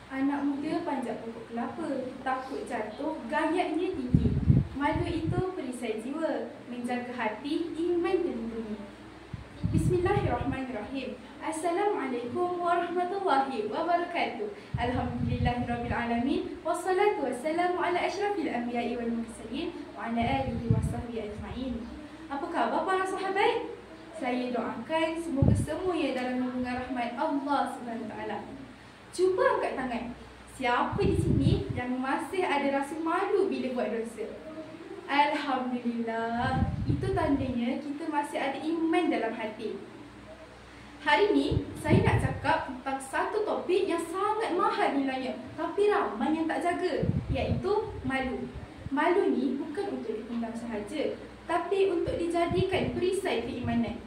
Anak muda panjat pokok kelapa, takut jatuh, gayanya tinggi. Malu itu perisai jiwa, menjaga hati, iman terlindungi. Bismillahirrahmanirrahim. Assalamualaikum warahmatullahi wabarakatuh. Alhamdulillahirrabbilalamin. Wassalatu wassalamu ala asyrafil anbiya'i wal mursalin wa ala alihi wa sahbihi ajma'in. Apa khabar para sahabat? Saya doakan semoga semuanya dalam naungan rahmat Allah SWT. Cuba angkat tangan. Siapa di sini yang masih ada rasa malu bila buat dosa? Alhamdulillah. Itu tandanya kita masih ada iman dalam hati. Hari ini saya nak cakap tentang satu topik yang sangat mahal nilainya, tapi ramai yang tak jaga, iaitu malu. Malu ni bukan untuk dipendam sahaja, tapi untuk dijadikan perisai keimanan.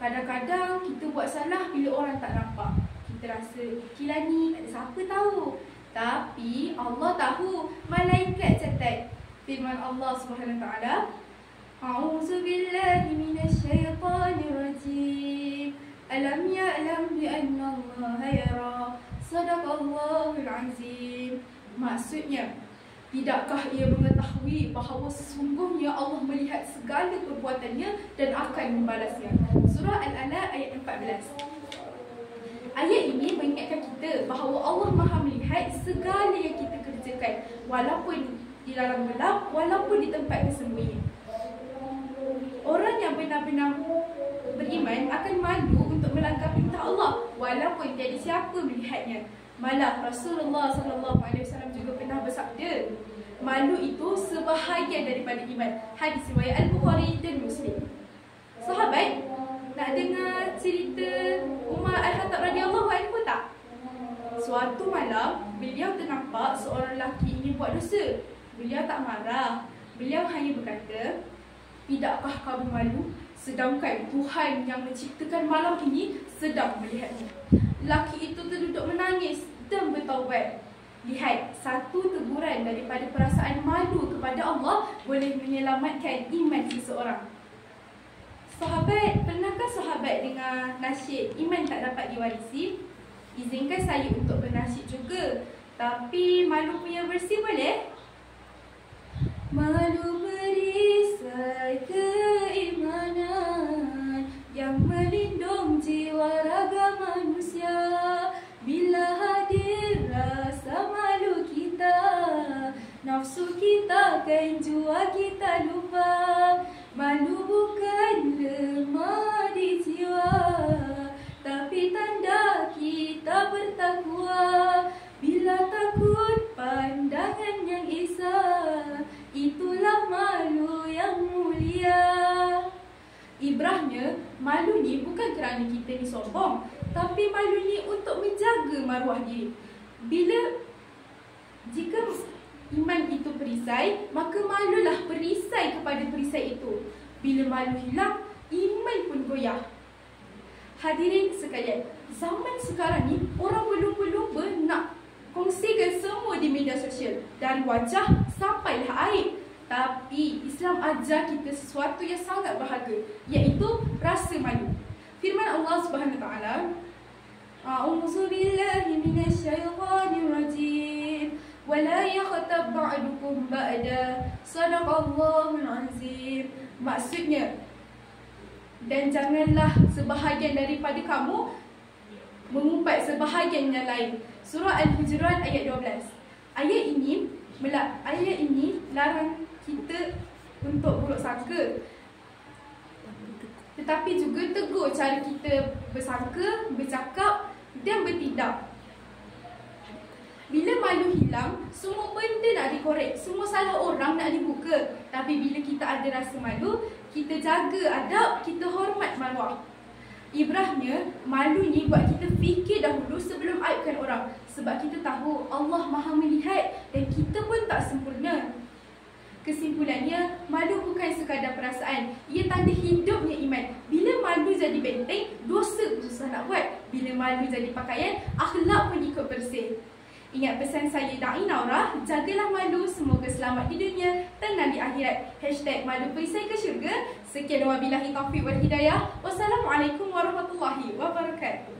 Kadang-kadang kita buat salah bila orang tak nampak. Kita rasa kilan ni tak ada siapa tahu. Tapi Allah tahu, malaikat catat. Firman Allah Subhanahu Wa Taala, A'udzu billahi minasyaitonir rajim. Alam ya'lam bi anna Allah yara. Shadaqallahul azim. Maksudnya, tidakkah ia mengetahui bahawa sesungguhnya Allah melihat segala perbuatannya dan akan membalasnya. Surah Al-Alaq ayat 14. Ayat ini mengingatkan kita bahawa Allah Maha melihat segala yang kita kerjakan, walaupun di dalam gelap, walaupun di tempat tersembunyi. Orang yang benar-benar beriman akan malu untuk melanggar perintah Allah, walaupun tiada siapa melihatnya. Malah Rasulullah SAW juga pernah bersabda, malu itu sebahagian daripada iman. Hadis riwayat Al-Bukhari dan Muslim. Sahabat, nak dengar cerita Umar Al-Khattab radhiyallahu anhu tak? Suatu malam, beliau ternampak seorang lelaki ingin buat dosa. Beliau tak marah. Beliau hanya berkata, tidakkah kamu malu? Sedangkan Tuhan yang menciptakan malam ini sedang melihatmu. Lelaki itu terduduk menangis dan bertaubat. Lihat, satu teguran daripada perasaan malu kepada Allah boleh menyelamatkan iman seseorang. Sahabat, pernahkah sahabat dengar nasyid iman tak dapat diwarisi? Izinkan saya untuk bernasyid juga. Tapi malu punya versi boleh? Malu perisai keimanan yang melindung jiwa raga manusia. Bila hadir rasa malu kita, nafsu kita kan jua kita lupa. Malu bukan lemah di jiwa, tapi tanda kita bertakwa. Bila takut pandangan yang esa, itulah malu yang mulia. Ibrahnya, malu ni bukan kerana kita ni sombong, tapi malu ni untuk menjaga maruah diri. Jika iman itu perisai, maka malulah perisai kepada perisai itu. Bila malu hilang, iman pun goyah. Hadirin sekalian, zaman sekarang ni orang berlumba-lumba nak kongsikan semua di media sosial, dari wajah sampailah aib. Tapi Islam ajar kita sesuatu yang sangat berharga, iaitu rasa malu. Firman Allah Subhanahu Wa Taala, A'udzu billahi minasyaitonir rajim. Wala yaghtab ba'dukum ba'da. Shadaqallahul azim. Maksudnya, dan janganlah sebahagian daripada kamu mengumpat sebahagian yang lain. Surah Al-Hujurat ayat 12. Ayat ini larang kita untuk buruk sangka, tetapi juga tegur cara kita bersangka, bercakap dan bertindak. Bila malu hilang, semua benda nak dikorek, semua salah orang nak dibuka. Tapi bila kita ada rasa malu, kita jaga adab, kita hormat maruah. Ibrahnya, malu ni buat kita fikir dahulu sebelum aibkan orang. Sebab kita tahu Allah Maha melihat dan kita pun tak sempurna. Kesimpulannya, malu bukan sekadar perasaan, ia tanda hidupnya iman. Bila malu jadi benteng, dosa pun susah nak buat. Bila malu jadi pakaian, akhlak pun ikut bersih. Ingat pesan saya Da'i Naurah, jagalah malu, semoga selamat di dunia, tenang di akhirat. #malu perisai ke syurga. Sekian wabillahi taufiq wal hidayah. Wassalamualaikum warahmatullahi wabarakatuh.